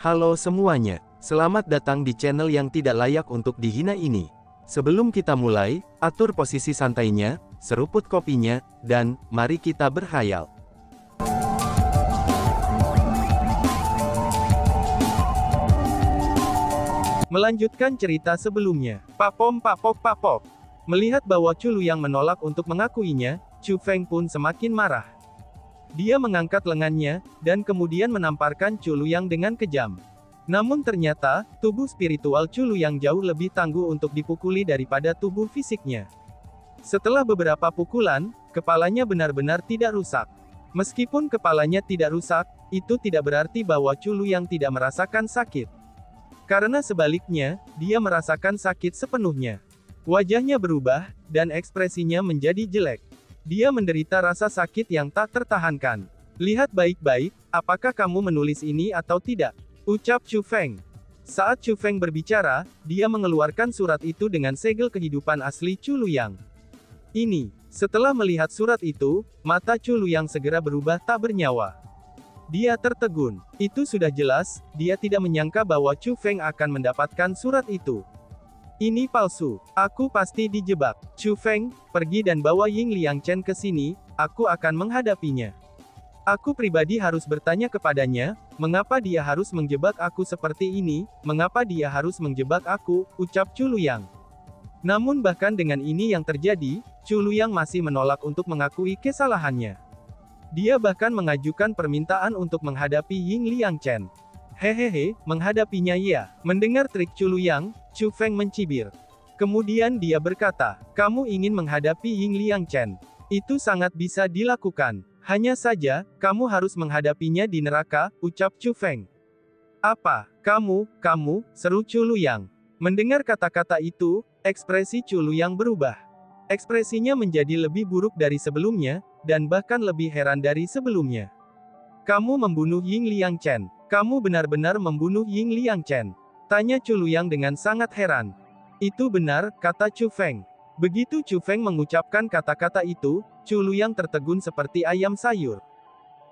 Halo semuanya, selamat datang di channel yang tidak layak untuk dihina ini. Sebelum kita mulai, atur posisi santainya, seruput kopinya, dan mari kita berkhayal. Melanjutkan cerita sebelumnya, Papom. Melihat bahwa Chu Luyang menolak untuk mengakuinya, Chu Feng pun semakin marah. Dia mengangkat lengannya, dan kemudian menamparkan Chu Luyang dengan kejam. Namun ternyata, tubuh spiritual Chu Luyang jauh lebih tangguh untuk dipukuli daripada tubuh fisiknya. Setelah beberapa pukulan, kepalanya benar-benar tidak rusak. Meskipun kepalanya tidak rusak, itu tidak berarti bahwa Chu Luyang tidak merasakan sakit. Karena sebaliknya, dia merasakan sakit sepenuhnya. Wajahnya berubah, dan ekspresinya menjadi jelek. Dia menderita rasa sakit yang tak tertahankan. Lihat baik-baik, apakah kamu menulis ini atau tidak? Ucap Chu Feng. Saat Chu Feng berbicara, dia mengeluarkan surat itu dengan segel kehidupan asli Chu Luyang. Setelah melihat surat itu, mata Chu Luyang segera berubah tak bernyawa. Dia tertegun. Itu sudah jelas, dia tidak menyangka bahwa Chu Feng akan mendapatkan surat itu. Ini palsu. Aku pasti dijebak. Chu Feng, pergi dan bawa Ying Liangchen ke sini, aku akan menghadapinya. Aku pribadi harus bertanya kepadanya, mengapa dia harus menjebak aku seperti ini, mengapa dia harus menjebak aku, ucap Chu Luyang. Namun bahkan dengan ini yang terjadi, Chu Luyang masih menolak untuk mengakui kesalahannya. Dia bahkan mengajukan permintaan untuk menghadapi Ying Liangchen. Hehehe, menghadapinya ya. Mendengar trik Chu Luyang, Chu Feng mencibir. Kemudian dia berkata, kamu ingin menghadapi Ying Liangchen. Itu sangat bisa dilakukan. Hanya saja, kamu harus menghadapinya di neraka, ucap Chu Feng. Apa? Kamu, seru Chu Luyang. Mendengar kata-kata itu, ekspresi Chu Luyang berubah. Ekspresinya menjadi lebih buruk dari sebelumnya, dan bahkan lebih heran dari sebelumnya. Kamu membunuh Ying Liangchen. Kamu benar-benar membunuh Ying Liangchen? Tanya Chu Luyang dengan sangat heran. Itu benar, kata Chu Feng. Begitu Chu Feng mengucapkan kata-kata itu, Chu Luyang tertegun seperti ayam sayur.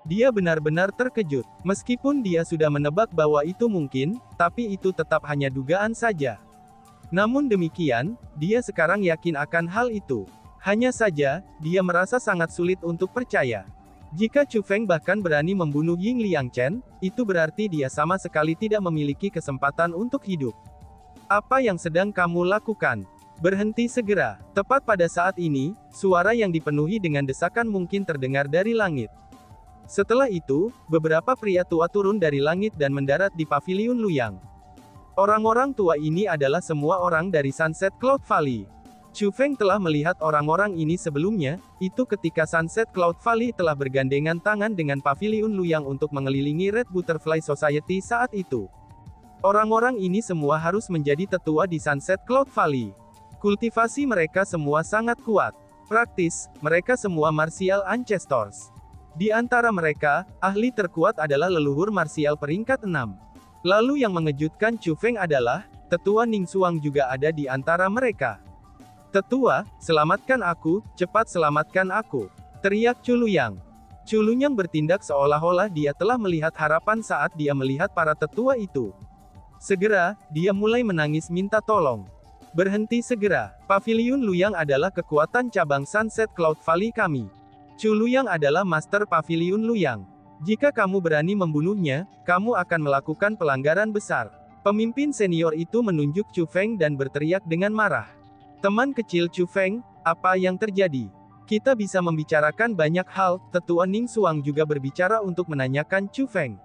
Dia benar-benar terkejut. Meskipun dia sudah menebak bahwa itu mungkin, tapi itu tetap hanya dugaan saja. Namun demikian, dia sekarang yakin akan hal itu. Hanya saja, dia merasa sangat sulit untuk percaya. Jika Chu Feng bahkan berani membunuh Ying Liangchen, itu berarti dia sama sekali tidak memiliki kesempatan untuk hidup. Apa yang sedang kamu lakukan? Berhenti segera. Tepat pada saat ini, suara yang dipenuhi dengan desakan mungkin terdengar dari langit. Setelah itu, beberapa pria tua turun dari langit dan mendarat di paviliun Luyang. Orang-orang tua ini adalah semua orang dari Sunset Cloud Valley. Chu Feng telah melihat orang-orang ini sebelumnya, itu ketika Sunset Cloud Valley telah bergandengan tangan dengan paviliun Luyang untuk mengelilingi Red Butterfly Society saat itu. Orang-orang ini semua harus menjadi tetua di Sunset Cloud Valley. Kultivasi mereka semua sangat kuat. Praktis, mereka semua martial ancestors. Di antara mereka, ahli terkuat adalah leluhur martial peringkat 6. Lalu yang mengejutkan Chu Feng adalah, tetua Ning Xuang juga ada di antara mereka. Tetua, selamatkan aku, cepat selamatkan aku, teriak Chu Luyang. Chu Luyang bertindak seolah-olah dia telah melihat harapan saat dia melihat para tetua itu. Segera, dia mulai menangis minta tolong. Berhenti segera, paviliun Luyang adalah kekuatan cabang Sunset Cloud Valley kami. Chu Luyang adalah master paviliun Luyang. Jika kamu berani membunuhnya, kamu akan melakukan pelanggaran besar. Pemimpin senior itu menunjuk Chu Feng dan berteriak dengan marah. Teman kecil Chu Feng, apa yang terjadi? Kita bisa membicarakan banyak hal, tetua Ning Xuang juga berbicara untuk menanyakan Chu Feng.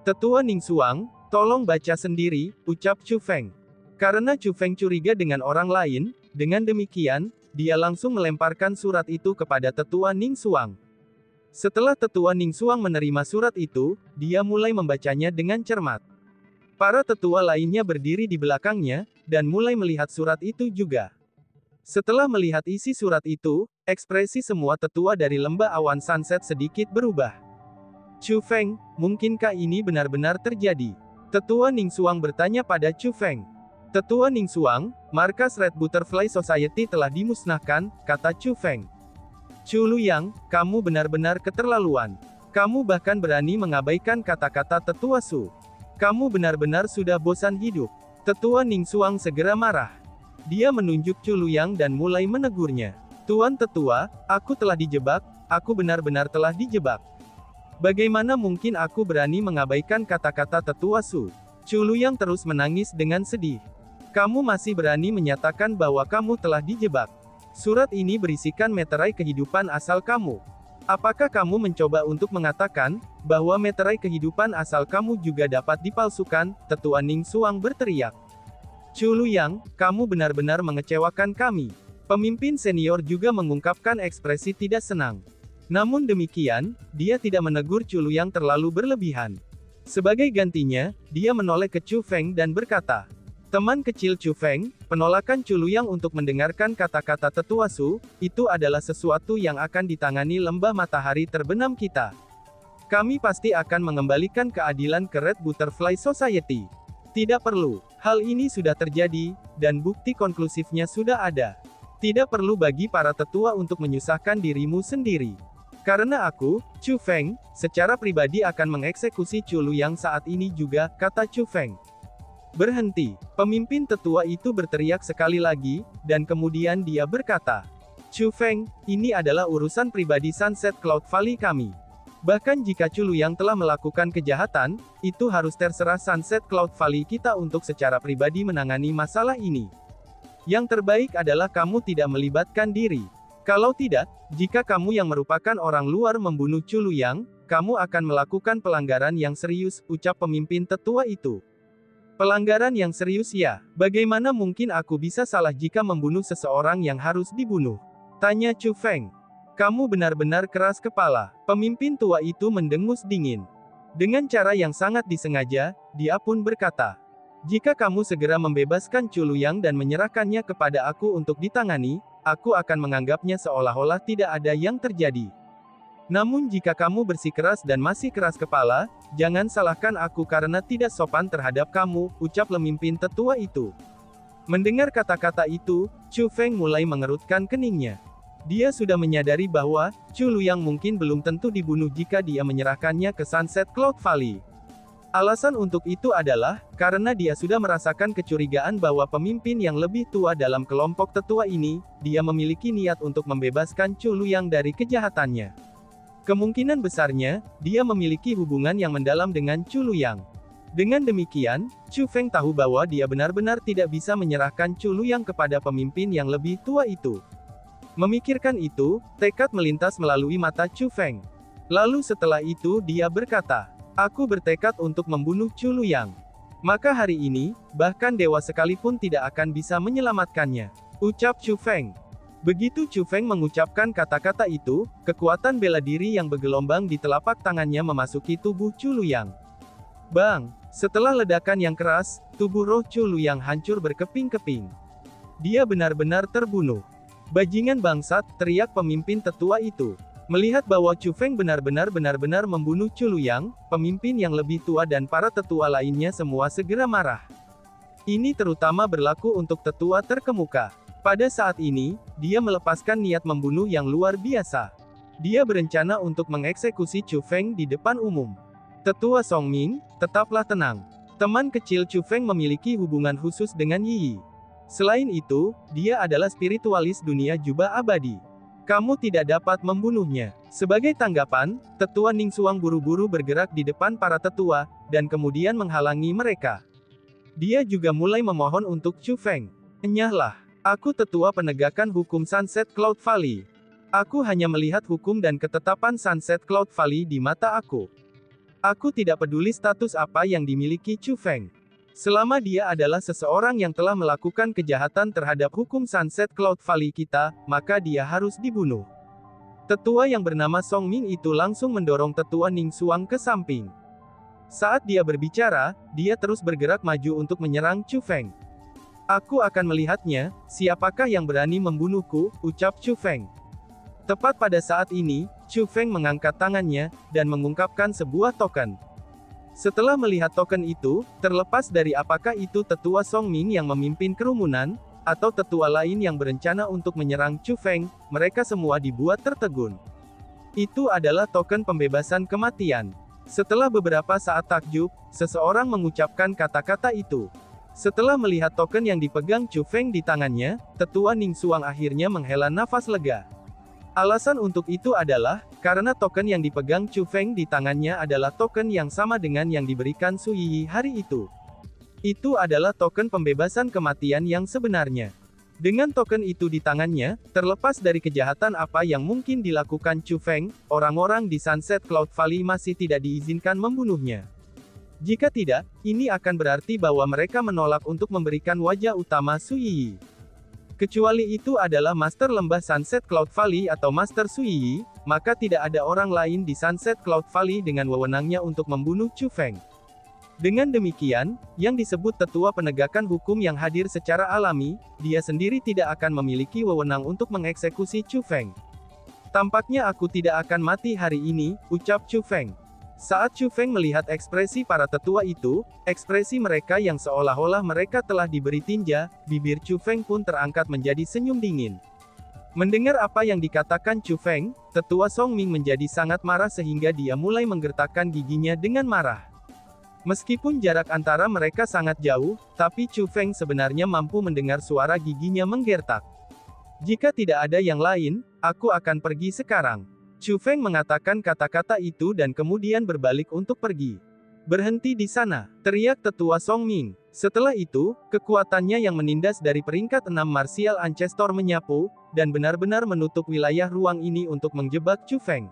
Tetua Ning Xuang, tolong baca sendiri, ucap Chu Feng. Karena Chu Feng curiga dengan orang lain, dengan demikian, dia langsung melemparkan surat itu kepada tetua Ning Xuang. Setelah tetua Ning Xuang menerima surat itu, dia mulai membacanya dengan cermat. Para tetua lainnya berdiri di belakangnya, dan mulai melihat surat itu juga. Setelah melihat isi surat itu, ekspresi semua tetua dari lembah awan sunset sedikit berubah. Chu Feng, mungkinkah ini benar-benar terjadi? Tetua Ning Xuang bertanya pada Chu Feng. Tetua Ning Xuang, markas Red Butterfly Society telah dimusnahkan, kata Chu Feng. Chu Luyang, kamu benar-benar keterlaluan. Kamu bahkan berani mengabaikan kata-kata tetua Su. Kamu benar-benar sudah bosan hidup. Tetua Ningxuang segera marah. Dia menunjuk Chu Luyang dan mulai menegurnya. Tuan Tetua, aku telah dijebak, aku benar-benar telah dijebak. Bagaimana mungkin aku berani mengabaikan kata-kata Tetua Su? Chu Luyang terus menangis dengan sedih. Kamu masih berani menyatakan bahwa kamu telah dijebak. Surat ini berisikan meterai kehidupan asal kamu. Apakah kamu mencoba untuk mengatakan bahwa meterai kehidupan asal kamu juga dapat dipalsukan? Tetua Ningxuang berteriak. Chu Luyang, kamu benar-benar mengecewakan kami. Pemimpin senior juga mengungkapkan ekspresi tidak senang. Namun demikian, dia tidak menegur Chu Luyang terlalu berlebihan. Sebagai gantinya, dia menoleh ke Chu Feng dan berkata, "Teman kecil Chu Feng, penolakan Chu Luyang untuk mendengarkan kata-kata Tetua Su, itu adalah sesuatu yang akan ditangani lembah matahari terbenam kita. Kami pasti akan mengembalikan keadilan ke Red Butterfly Society. Tidak perlu, hal ini sudah terjadi, dan bukti konklusifnya sudah ada. Tidak perlu bagi para tetua untuk menyusahkan dirimu sendiri. Karena aku, Chu Feng, secara pribadi akan mengeksekusi Chu Luyang saat ini juga," kata Chu Feng. "Berhenti!" Pemimpin tetua itu berteriak sekali lagi, dan kemudian dia berkata, "Chu Feng, ini adalah urusan pribadi Sunset Cloud Valley kami. Bahkan jika Chu Luyang telah melakukan kejahatan, itu harus terserah Sunset Cloud Valley kita untuk secara pribadi menangani masalah ini. Yang terbaik adalah kamu tidak melibatkan diri. Kalau tidak, jika kamu yang merupakan orang luar membunuh Chu Luyang, kamu akan melakukan pelanggaran yang serius," ucap pemimpin tetua itu. "Pelanggaran yang serius ya? Bagaimana mungkin aku bisa salah jika membunuh seseorang yang harus dibunuh?" tanya Chu Feng. "Kamu benar-benar keras kepala." Pemimpin tua itu mendengus dingin. Dengan cara yang sangat disengaja, dia pun berkata, "Jika kamu segera membebaskan Chu Luyang dan menyerahkannya kepada aku untuk ditangani, aku akan menganggapnya seolah-olah tidak ada yang terjadi. Namun jika kamu bersikeras dan masih keras kepala, jangan salahkan aku karena tidak sopan terhadap kamu," ucap pemimpin tetua itu. Mendengar kata-kata itu, Chu Feng mulai mengerutkan keningnya. Dia sudah menyadari bahwa Chu Luyang mungkin belum tentu dibunuh jika dia menyerahkannya ke Sunset Cloud Valley. Alasan untuk itu adalah, karena dia sudah merasakan kecurigaan bahwa pemimpin yang lebih tua dalam kelompok tetua ini, dia memiliki niat untuk membebaskan Chu Luyang dari kejahatannya. Kemungkinan besarnya, dia memiliki hubungan yang mendalam dengan Chu Luyang. Dengan demikian, Chu Feng tahu bahwa dia benar-benar tidak bisa menyerahkan Chu Luyang kepada pemimpin yang lebih tua itu. Memikirkan itu, tekad melintas melalui mata Chu Feng. Lalu setelah itu dia berkata, "Aku bertekad untuk membunuh Chu Luyang. Maka hari ini, bahkan dewa sekalipun tidak akan bisa menyelamatkannya," ucap Chu Feng. Begitu Chu Feng mengucapkan kata-kata itu, kekuatan bela diri yang bergelombang di telapak tangannya memasuki tubuh Chu Luyang. Bang! Setelah ledakan yang keras, tubuh roh Chu Luyang hancur berkeping-keping. Dia benar-benar terbunuh. "Bajingan bangsat!" teriak pemimpin tetua itu. Melihat bahwa Chu Feng benar-benar membunuh Chu Luyang, pemimpin yang lebih tua dan para tetua lainnya semua segera marah. Ini terutama berlaku untuk tetua terkemuka. Pada saat ini, dia melepaskan niat membunuh yang luar biasa. Dia berencana untuk mengeksekusi Chu Feng di depan umum. "Tetua Songming, tetaplah tenang. Teman kecil Chu Feng memiliki hubungan khusus dengan Yi Yi. Selain itu, dia adalah spiritualis dunia jubah abadi. Kamu tidak dapat membunuhnya." Sebagai tanggapan, Tetua Ningxuang buru-buru bergerak di depan para tetua, dan kemudian menghalangi mereka. Dia juga mulai memohon untuk Chu Feng. "Enyahlah. Aku tetua penegakan hukum Sunset Cloud Valley. Aku hanya melihat hukum dan ketetapan Sunset Cloud Valley di mata aku. Aku tidak peduli status apa yang dimiliki Chu Feng. Selama dia adalah seseorang yang telah melakukan kejahatan terhadap hukum Sunset Cloud Valley kita, maka dia harus dibunuh." Tetua yang bernama Song Ming itu langsung mendorong Tetua Ningxuang ke samping. Saat dia berbicara, dia terus bergerak maju untuk menyerang Chu Feng. "Aku akan melihatnya, siapakah yang berani membunuhku," ucap Chu Feng. Tepat pada saat ini, Chu Feng mengangkat tangannya, dan mengungkapkan sebuah token. Setelah melihat token itu, terlepas dari apakah itu Tetua Song Ming yang memimpin kerumunan, atau tetua lain yang berencana untuk menyerang Chu Feng, mereka semua dibuat tertegun. Itu adalah token pembebasan kematian. Setelah beberapa saat takjub, seseorang mengucapkan kata-kata itu. Setelah melihat token yang dipegang Chu Feng di tangannya, tetua Ning Xuang akhirnya menghela nafas lega. Alasan untuk itu adalah, karena token yang dipegang Chu Feng di tangannya adalah token yang sama dengan yang diberikan Su Yiyi hari itu. Itu adalah token pembebasan kematian yang sebenarnya. Dengan token itu di tangannya, terlepas dari kejahatan apa yang mungkin dilakukan Chu Feng, orang-orang di Sunset Cloud Valley masih tidak diizinkan membunuhnya. Jika tidak, ini akan berarti bahwa mereka menolak untuk memberikan wajah utama Su Yiyi. Kecuali itu adalah Master Lembah Sunset Cloud Valley atau Master Su Yiyi, maka tidak ada orang lain di Sunset Cloud Valley dengan wewenangnya untuk membunuh Chu Feng. Dengan demikian, yang disebut tetua penegakan hukum yang hadir secara alami, dia sendiri tidak akan memiliki wewenang untuk mengeksekusi Chu Feng. Tampaknya aku tidak akan mati hari ini, ucap Chu Feng. Saat Chu Feng melihat ekspresi para tetua itu, ekspresi mereka yang seolah-olah mereka telah diberi tinja, bibir Chu Feng pun terangkat menjadi senyum dingin. Mendengar apa yang dikatakan Chu Feng, tetua Song Ming menjadi sangat marah sehingga dia mulai menggertakkan giginya dengan marah. Meskipun jarak antara mereka sangat jauh, tapi Chu Feng sebenarnya mampu mendengar suara giginya menggertak. Jika tidak ada yang lain, aku akan pergi sekarang. Chu Feng mengatakan kata-kata itu dan kemudian berbalik untuk pergi. Berhenti di sana, teriak tetua Song Ming. Setelah itu, kekuatannya yang menindas dari peringkat 6 Martial Ancestor menyapu, dan benar-benar menutup wilayah ruang ini untuk menjebak Chu Feng.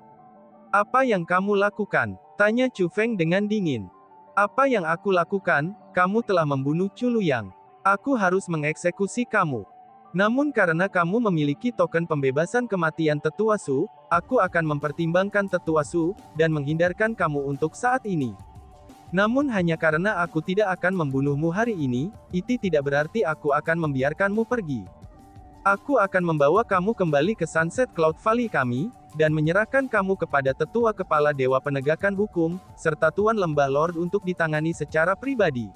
Apa yang kamu lakukan? Tanya Chu Feng dengan dingin. Apa yang aku lakukan? Kamu telah membunuh Chu Luyang. Aku harus mengeksekusi kamu. Namun karena kamu memiliki token pembebasan kematian Tetua Su, aku akan mempertimbangkan Tetua Su, dan menghindarkan kamu untuk saat ini. Namun hanya karena aku tidak akan membunuhmu hari ini, itu tidak berarti aku akan membiarkanmu pergi. Aku akan membawa kamu kembali ke Sunset Cloud Valley kami, dan menyerahkan kamu kepada tetua kepala Dewa Penegakan Hukum, serta Tuan Lembah Lord untuk ditangani secara pribadi.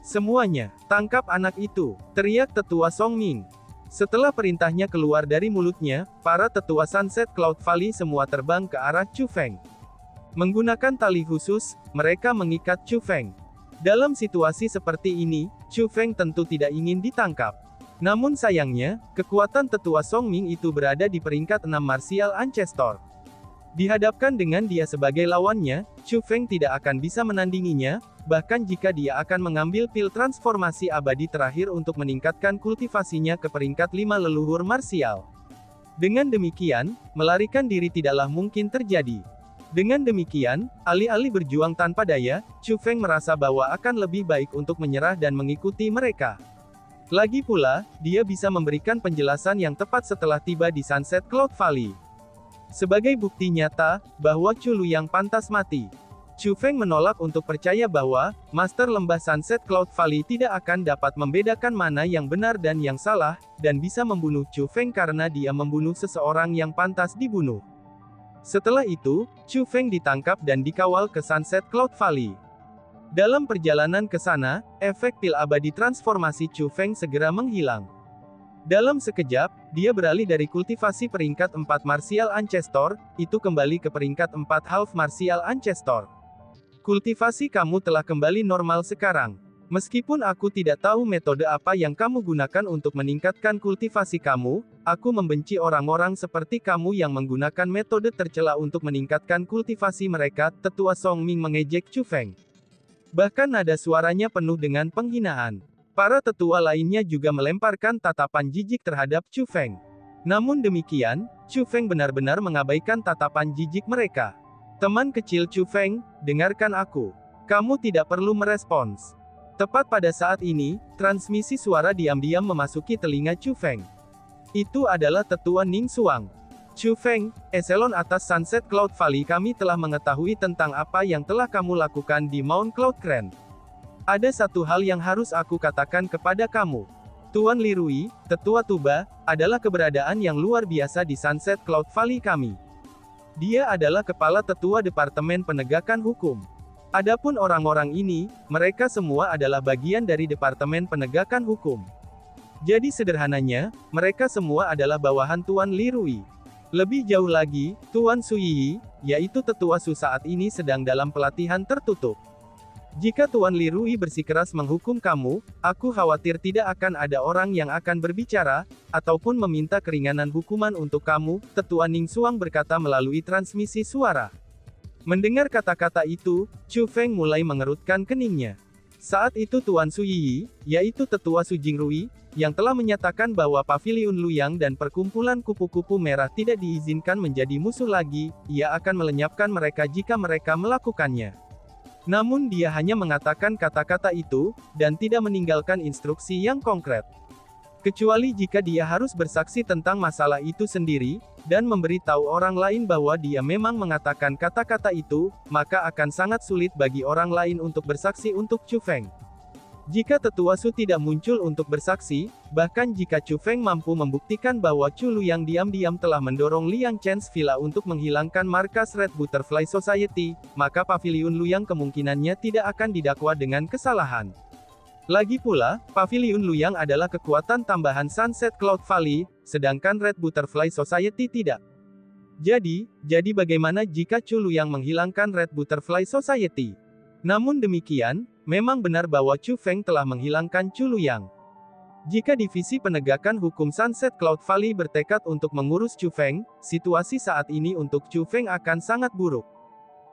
Semuanya, tangkap anak itu, teriak tetua Song Ming. Setelah perintahnya keluar dari mulutnya, para tetua Sunset Cloud Valley semua terbang ke arah Chu Feng. Menggunakan tali khusus, mereka mengikat Chu Feng. Dalam situasi seperti ini, Chu Feng tentu tidak ingin ditangkap. Namun sayangnya, kekuatan tetua Song Ming itu berada di peringkat 6 Martial Ancestor. Dihadapkan dengan dia sebagai lawannya, Chu Feng tidak akan bisa menandinginya, bahkan jika dia akan mengambil pil transformasi abadi terakhir untuk meningkatkan kultivasinya ke peringkat 5 leluhur martial. Dengan demikian, melarikan diri tidaklah mungkin terjadi. Dengan demikian, alih-alih berjuang tanpa daya, Chu Feng merasa bahwa akan lebih baik untuk menyerah dan mengikuti mereka. Lagi pula, dia bisa memberikan penjelasan yang tepat setelah tiba di Sunset Cloud Valley. Sebagai bukti nyata, bahwa Chu Luyang pantas mati. Chu Feng menolak untuk percaya bahwa, Master Lembah Sunset Cloud Valley tidak akan dapat membedakan mana yang benar dan yang salah, dan bisa membunuh Chu Feng karena dia membunuh seseorang yang pantas dibunuh. Setelah itu, Chu Feng ditangkap dan dikawal ke Sunset Cloud Valley. Dalam perjalanan ke sana, efek pil abadi transformasi Chu Feng segera menghilang. Dalam sekejap, dia beralih dari kultivasi peringkat 4 Martial Ancestor, itu kembali ke peringkat 4 Half Martial Ancestor. Kultivasi kamu telah kembali normal sekarang. Meskipun aku tidak tahu metode apa yang kamu gunakan untuk meningkatkan kultivasi kamu, aku membenci orang-orang seperti kamu yang menggunakan metode tercela untuk meningkatkan kultivasi mereka, tetua Song Ming mengejek Chu Feng. Bahkan nada suaranya penuh dengan penghinaan. Para tetua lainnya juga melemparkan tatapan jijik terhadap Chu Feng. Namun demikian, Chu Feng benar-benar mengabaikan tatapan jijik mereka. Teman kecil Chu Feng, dengarkan aku. Kamu tidak perlu merespons. Tepat pada saat ini, transmisi suara diam-diam memasuki telinga Chu Feng. Itu adalah tetua Ning Xuang. Chu Feng, eselon atas Sunset Cloud Valley kami telah mengetahui tentang apa yang telah kamu lakukan di Mount Cloud Crane. Ada satu hal yang harus aku katakan kepada kamu. Tuan Li Rui, tetua Tuba, adalah keberadaan yang luar biasa di Sunset Cloud Valley kami. Dia adalah kepala tetua Departemen Penegakan Hukum. Adapun orang-orang ini, mereka semua adalah bagian dari Departemen Penegakan Hukum. Jadi sederhananya, mereka semua adalah bawahan Tuan Li Rui. Lebih jauh lagi, Tuan Suyi, yaitu tetua Su saat ini sedang dalam pelatihan tertutup. Jika Tuan Li Rui bersikeras menghukum kamu, aku khawatir tidak akan ada orang yang akan berbicara, ataupun meminta keringanan hukuman untuk kamu, Tetua Ning Xuang berkata melalui transmisi suara. Mendengar kata-kata itu, Chu Feng mulai mengerutkan keningnya. Saat itu Tuan Su Yi, yaitu tetua Su Jingrui, yang telah menyatakan bahwa Paviliun Luyang dan perkumpulan kupu-kupu merah tidak diizinkan menjadi musuh lagi, ia akan melenyapkan mereka jika mereka melakukannya. Namun dia hanya mengatakan kata-kata itu, dan tidak meninggalkan instruksi yang konkret. Kecuali jika dia harus bersaksi tentang masalah itu sendiri, dan memberitahu orang lain bahwa dia memang mengatakan kata-kata itu, maka akan sangat sulit bagi orang lain untuk bersaksi untuk Chu Feng. Jika tetua Su tidak muncul untuk bersaksi, bahkan jika Chu Feng mampu membuktikan bahwa Chu Luyang diam-diam telah mendorong Liang Chen's Villa untuk menghilangkan markas Red Butterfly Society, maka Paviliun Luyang kemungkinannya tidak akan didakwa dengan kesalahan. Lagi pula, Paviliun Luyang adalah kekuatan tambahan Sunset Cloud Valley, sedangkan Red Butterfly Society tidak. Jadi bagaimana jika Chu Luyang menghilangkan Red Butterfly Society? Namun demikian, memang benar bahwa Chu Feng telah menghilangkan Chu Luyang. Jika divisi penegakan hukum Sunset Cloud Valley bertekad untuk mengurus Chu Feng, situasi saat ini untuk Chu Feng akan sangat buruk.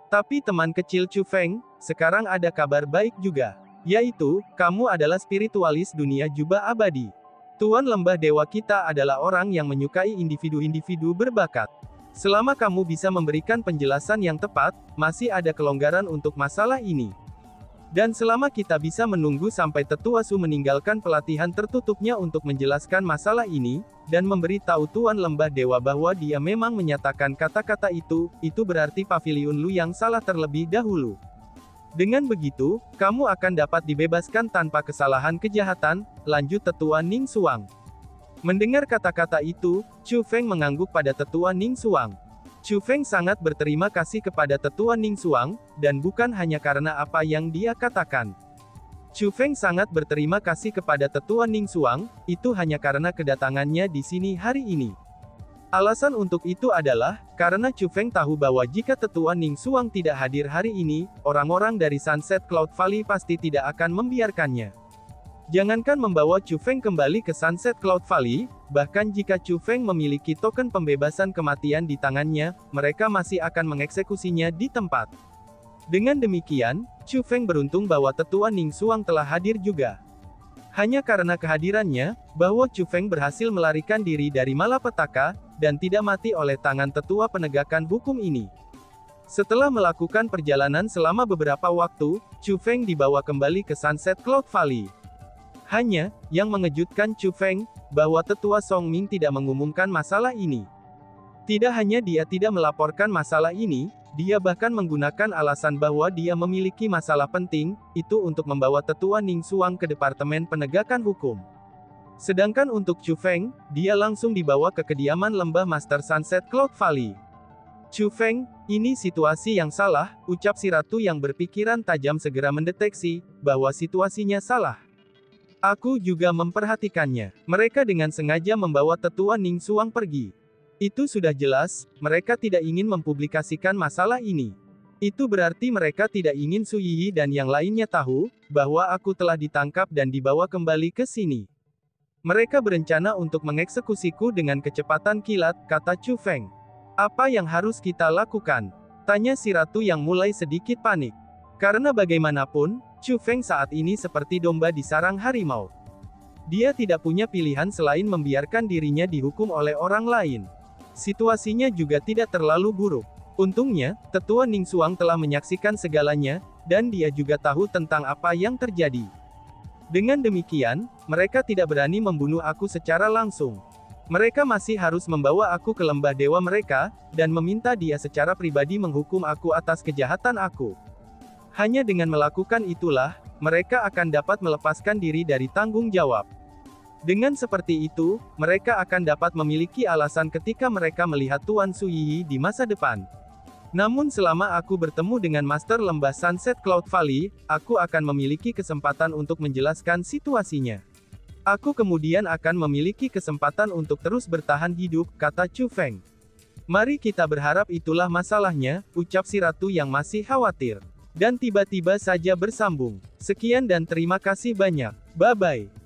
Tapi teman kecil Chu Feng, sekarang ada kabar baik juga. Yaitu, kamu adalah spiritualis dunia jubah abadi. Tuan Lembah Dewa kita adalah orang yang menyukai individu-individu berbakat. Selama kamu bisa memberikan penjelasan yang tepat, masih ada kelonggaran untuk masalah ini. Dan selama kita bisa menunggu sampai tetua Su meninggalkan pelatihan tertutupnya untuk menjelaskan masalah ini, dan memberitahu Tuan Lembah Dewa bahwa dia memang menyatakan kata-kata itu berarti Paviliun Luyang salah terlebih dahulu. Dengan begitu, kamu akan dapat dibebaskan tanpa kesalahan kejahatan, lanjut tetua Ning Xuang. Mendengar kata-kata itu, Chu Feng mengangguk pada tetua Ning Xuang. Chu Feng sangat berterima kasih kepada tetua Ning Xuang, dan bukan hanya karena apa yang dia katakan. Chu Feng sangat berterima kasih kepada tetua Ning Xuang, itu hanya karena kedatangannya di sini hari ini. Alasan untuk itu adalah, karena Chu Feng tahu bahwa jika tetua Ning Xuang tidak hadir hari ini, orang-orang dari Sunset Cloud Valley pasti tidak akan membiarkannya. Jangankan membawa Chu Feng kembali ke Sunset Cloud Valley, bahkan jika Chu Feng memiliki token pembebasan kematian di tangannya, mereka masih akan mengeksekusinya di tempat. Dengan demikian, Chu Feng beruntung bahwa tetua Ning Xuang telah hadir juga. Hanya karena kehadirannya, bahwa Chu Feng berhasil melarikan diri dari malapetaka, dan tidak mati oleh tangan tetua penegakan hukum ini. Setelah melakukan perjalanan selama beberapa waktu, Chu Feng dibawa kembali ke Sunset Cloud Valley. Hanya, yang mengejutkan Chu Feng, bahwa tetua Song Ming tidak mengumumkan masalah ini. Tidak hanya dia tidak melaporkan masalah ini, dia bahkan menggunakan alasan bahwa dia memiliki masalah penting, itu untuk membawa tetua Ning Xuang ke Departemen Penegakan Hukum. Sedangkan untuk Chu Feng, dia langsung dibawa ke kediaman lembah Master Sunset Cloud Valley. Chu Feng, ini situasi yang salah, ucap si ratu yang berpikiran tajam segera mendeteksi, bahwa situasinya salah. Aku juga memperhatikannya. Mereka dengan sengaja membawa tetua Ning Xuang pergi. Itu sudah jelas, mereka tidak ingin mempublikasikan masalah ini. Itu berarti mereka tidak ingin Su Yi dan yang lainnya tahu, bahwa aku telah ditangkap dan dibawa kembali ke sini. Mereka berencana untuk mengeksekusiku dengan kecepatan kilat, kata Chu Feng. Apa yang harus kita lakukan? Tanya si ratu yang mulai sedikit panik. Karena bagaimanapun, Chu Feng saat ini seperti domba di sarang harimau. Dia tidak punya pilihan selain membiarkan dirinya dihukum oleh orang lain. Situasinya juga tidak terlalu buruk. Untungnya, tetua Ning Xuang telah menyaksikan segalanya, dan dia juga tahu tentang apa yang terjadi. Dengan demikian, mereka tidak berani membunuh aku secara langsung. Mereka masih harus membawa aku ke lembah dewa mereka, dan meminta dia secara pribadi menghukum aku atas kejahatan aku. Hanya dengan melakukan itulah, mereka akan dapat melepaskan diri dari tanggung jawab. Dengan seperti itu, mereka akan dapat memiliki alasan ketika mereka melihat Tuan Su Yi di masa depan. Namun selama aku bertemu dengan Master Lembah Sunset Cloud Valley, aku akan memiliki kesempatan untuk menjelaskan situasinya. Aku kemudian akan memiliki kesempatan untuk terus bertahan hidup, kata Chu Feng. Mari kita berharap itulah masalahnya, ucap si ratu yang masih khawatir. Dan tiba-tiba saja bersambung. Sekian dan terima kasih banyak. Bye-bye.